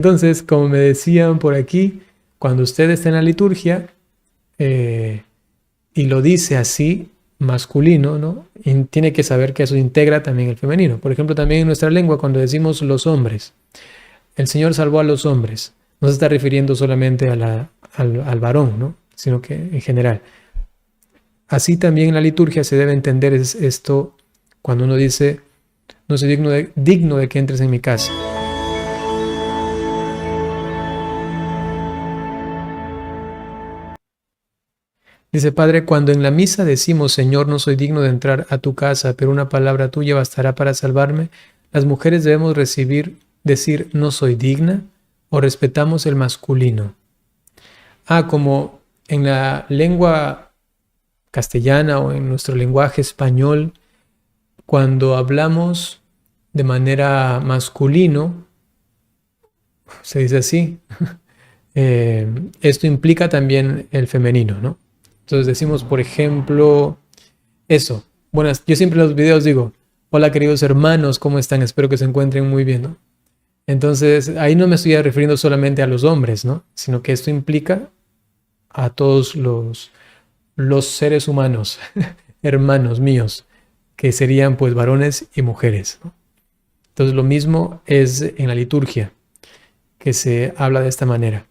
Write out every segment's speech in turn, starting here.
Entonces, como me decían por aquí, cuando usted está en la liturgia eh, y lo dice así, masculino, ¿no? Y tiene que saber que eso integra también el femenino. Por ejemplo, también en nuestra lengua, cuando decimos los hombres, el Señor salvó a los hombres, no se está refiriendo solamente al varón, ¿no? Sino que en general. Así también en la liturgia se debe entender esto cuando uno dice, no soy digno de que entres en mi casa. Dice, Padre, cuando en la misa decimos, Señor, no soy digno de entrar a tu casa, pero una palabra tuya bastará para salvarme, las mujeres debemos decir, no soy digna, o respetamos el masculino. Como en la lengua castellana o en nuestro lenguaje español, cuando hablamos de manera masculino, se dice así, esto implica también el femenino, ¿no? Entonces decimos, por ejemplo, eso. Buenas, yo siempre en los videos digo, hola queridos hermanos, ¿cómo están? Espero que se encuentren muy bien, ¿no? Entonces, ahí no me estoy refiriendo solamente a los hombres, ¿no? Sino que esto implica a todos los seres humanos, hermanos míos, que serían pues varones y mujeres, ¿no? Entonces, lo mismo es en la liturgia, que se habla de esta manera.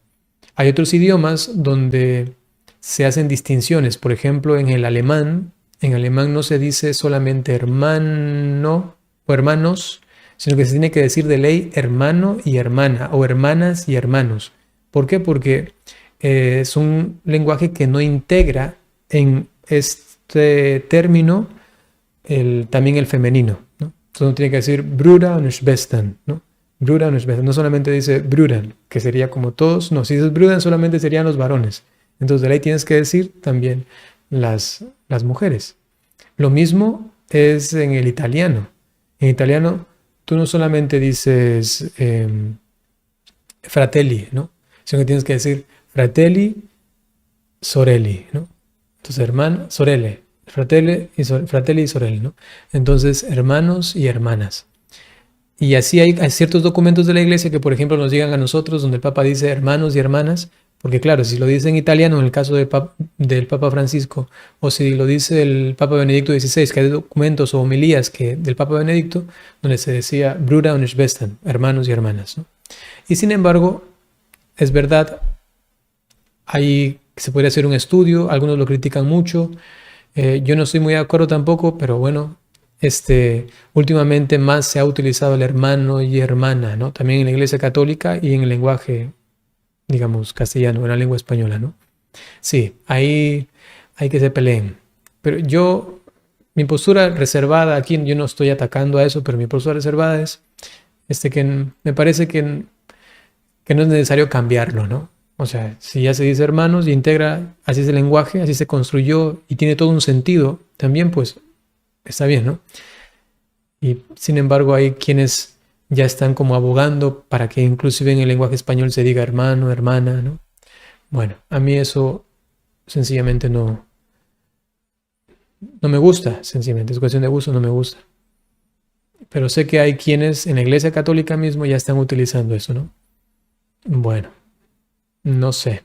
Hay otros idiomas donde se hacen distinciones. Por ejemplo, en alemán no se dice solamente hermano o hermanos, sino que se tiene que decir de ley hermano y hermana, o hermanas y hermanos. ¿Por qué? Porque es un lenguaje que no integra en este término también el femenino, ¿no? Entonces uno tiene que decir Bruder und Schwestern, ¿no? Bruder und Schwestern. No solamente dice Brüdern, que sería como todos. No, si dices Brüdern solamente serían los varones. Entonces de ahí tienes que decir también las mujeres. Lo mismo es en el italiano. En italiano tú no solamente dices fratelli, ¿no? Sino que tienes que decir fratelli, sorelli, ¿no? Entonces hermano, sorelle, fratelli y sorelli, ¿no? Entonces hermanos y hermanas. Y así hay ciertos documentos de la iglesia que, por ejemplo, nos llegan a nosotros donde el Papa dice hermanos y hermanas, porque claro, si lo dice en italiano, en el caso del Papa Francisco, o si lo dice el Papa Benedicto XVI, que hay documentos o homilías del Papa Benedicto, donde se decía Bruder und Schwestern, hermanos y hermanas, ¿no? Y sin embargo, es verdad, se podría hacer un estudio, algunos lo critican mucho, yo no estoy muy de acuerdo tampoco, pero bueno, últimamente más se ha utilizado el hermano y hermana, ¿no? También en la Iglesia Católica y en el lenguaje, digamos, castellano, en la lengua española, ¿no? Sí, ahí hay que se peleen. Pero mi postura reservada aquí, yo no estoy atacando a eso, pero mi postura reservada es que me parece que no es necesario cambiarlo, ¿no? O sea, si ya se dice hermanos y integra, así es el lenguaje, así se construyó y tiene todo un sentido, también pues está bien, ¿no? Y sin embargo hay quienes ya están como abogando para que inclusive en el lenguaje español se diga hermano, hermana, ¿no? Bueno, a mí eso sencillamente no me gusta, sencillamente, es cuestión de gusto, no me gusta. Pero sé que hay quienes en la Iglesia Católica mismo ya están utilizando eso, ¿no? Bueno, no sé.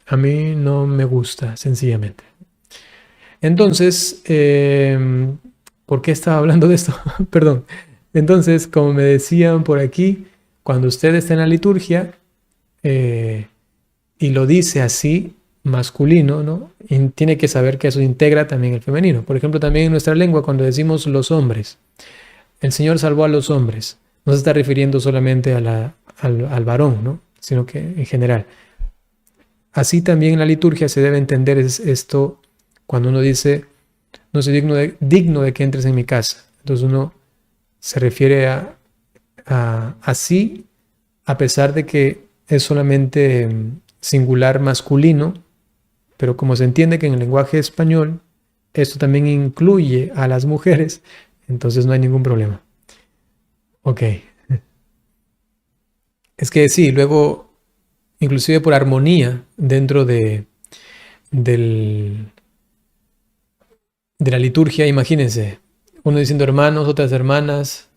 A mí no me gusta, sencillamente. Entonces, ¿por qué estaba hablando de esto? Perdón. Entonces, como me decían por aquí, cuando usted está en la liturgia y lo dice así, masculino, ¿no? Y tiene que saber que eso integra también el femenino. Por ejemplo, también en nuestra lengua, cuando decimos los hombres, el Señor salvó a los hombres, no se está refiriendo solamente al varón, ¿no? Sino que en general. Así también en la liturgia se debe entender esto cuando uno dice, no soy digno de que entres en mi casa. Entonces uno se refiere a así, a pesar de que es solamente singular masculino, pero como se entiende que en el lenguaje español esto también incluye a las mujeres, entonces no hay ningún problema. Ok. Es que sí, luego, inclusive por armonía dentro del, de la liturgia, imagínense, uno diciendo hermanos, otras hermanas,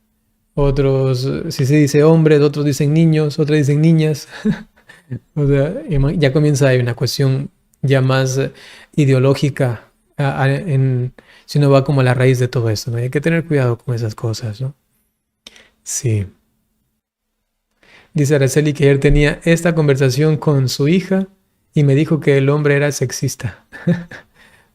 Otros, si se dice hombres, otros dicen niños, otros dicen niñas. O sea, ya comienza ahí una cuestión ya más ideológica si uno va como a la raíz de todo esto, ¿no? Hay que tener cuidado con esas cosas, ¿no? Sí. Dice Araceli que ayer tenía esta conversación con su hija y me dijo que el hombre era sexista.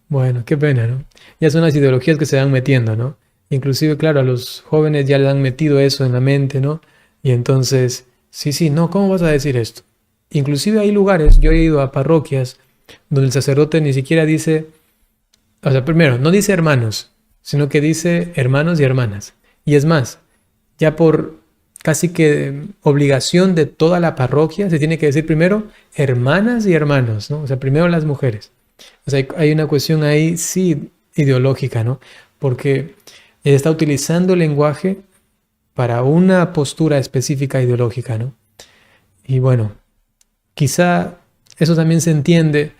Bueno, qué pena, ¿no? Ya son las ideologías que se van metiendo, ¿no? Inclusive, claro, a los jóvenes ya le han metido eso en la mente, ¿no? Y entonces, sí, sí, no, ¿cómo vas a decir esto? Inclusive hay lugares, yo he ido a parroquias donde el sacerdote ni siquiera dice, o sea, primero, no dice hermanos, sino que dice hermanos y hermanas. Y es más, ya por casi que obligación de toda la parroquia, se tiene que decir primero hermanas y hermanos, ¿no? O sea, primero las mujeres. O sea, hay una cuestión ahí, sí, ideológica, ¿no? Porque él está utilizando el lenguaje para una postura específica ideológica, ¿no? Y bueno, quizá eso también se entiende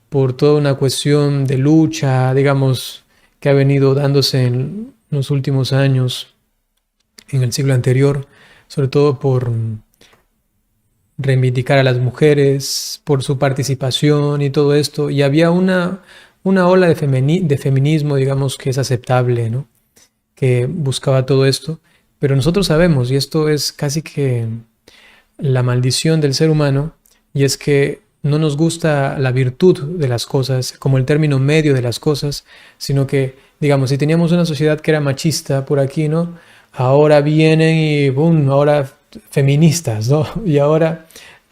por toda una cuestión de lucha, digamos, que ha venido dándose en los últimos años, en el siglo anterior, sobre todo por reivindicar a las mujeres, por su participación y todo esto. Y había una ola de feminismo, digamos, que es aceptable, ¿no? Que buscaba todo esto. Pero nosotros sabemos, y esto es casi que la maldición del ser humano, y es que no nos gusta la virtud de las cosas, como el término medio de las cosas, sino que, digamos, si teníamos una sociedad que era machista por aquí, ¿no? Ahora vienen y, boom, ahora feministas, ¿no? Y ahora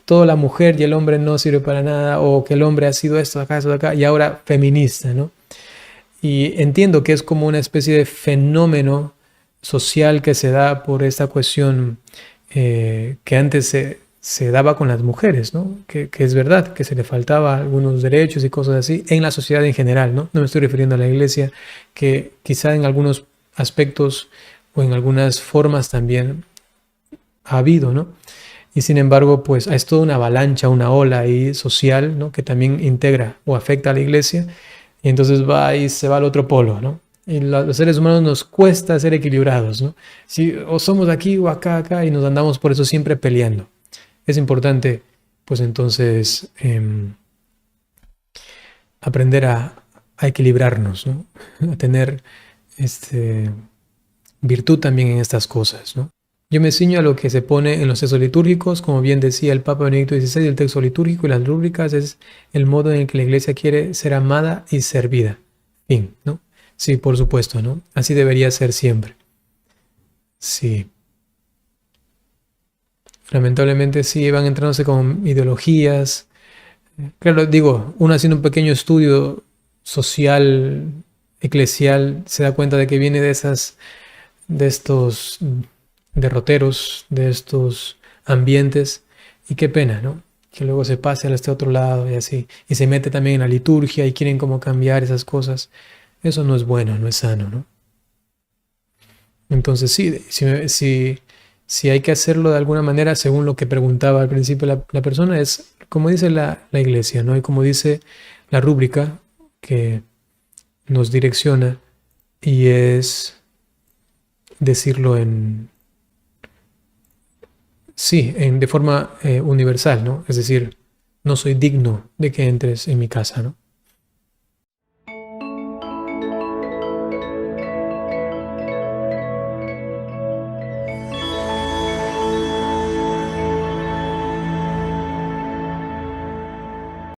toda la mujer y el hombre no sirve para nada, o que el hombre ha sido esto de acá, y ahora feminista, ¿no? Y entiendo que es como una especie de fenómeno social que se da por esta cuestión que antes se daba con las mujeres, ¿no? Que es verdad, que se le faltaba algunos derechos y cosas así en la sociedad en general, ¿no? No me estoy refiriendo a la iglesia, que quizá en algunos aspectos o en algunas formas también ha habido, ¿no? Y sin embargo, pues es toda una avalancha, una ola ahí social, ¿no? Que también integra o afecta a la iglesia y entonces va y se va al otro polo, ¿no? Y los seres humanos nos cuesta ser equilibrados, ¿no? Si o somos aquí o acá, acá y nos andamos por eso siempre peleando. Es importante, pues entonces, aprender a equilibrarnos, ¿no? A tener este, virtud también en estas cosas, ¿no? Yo me ciño a lo que se pone en los textos litúrgicos, como bien decía el Papa Benedicto XVI, el texto litúrgico y las rúbricas es el modo en el que la Iglesia quiere ser amada y servida. Fin, ¿no? Sí, por supuesto, ¿no? Así debería ser siempre. Sí. Lamentablemente sí van entrándose con ideologías. Claro, digo, uno haciendo un pequeño estudio social, eclesial, se da cuenta de que viene de estos derroteros, de estos ambientes, y qué pena, ¿no? Que luego se pase a este otro lado y así, y se mete también en la liturgia y quieren como cambiar esas cosas. Eso no es bueno, no es sano, ¿no? Entonces sí, si hay que hacerlo de alguna manera, según lo que preguntaba al principio la persona, es como dice la iglesia, ¿no? Y como dice la rúbrica que nos direcciona, y es decirlo sí, de forma universal, ¿no? Es decir, no soy digno de que entres en mi casa, ¿no?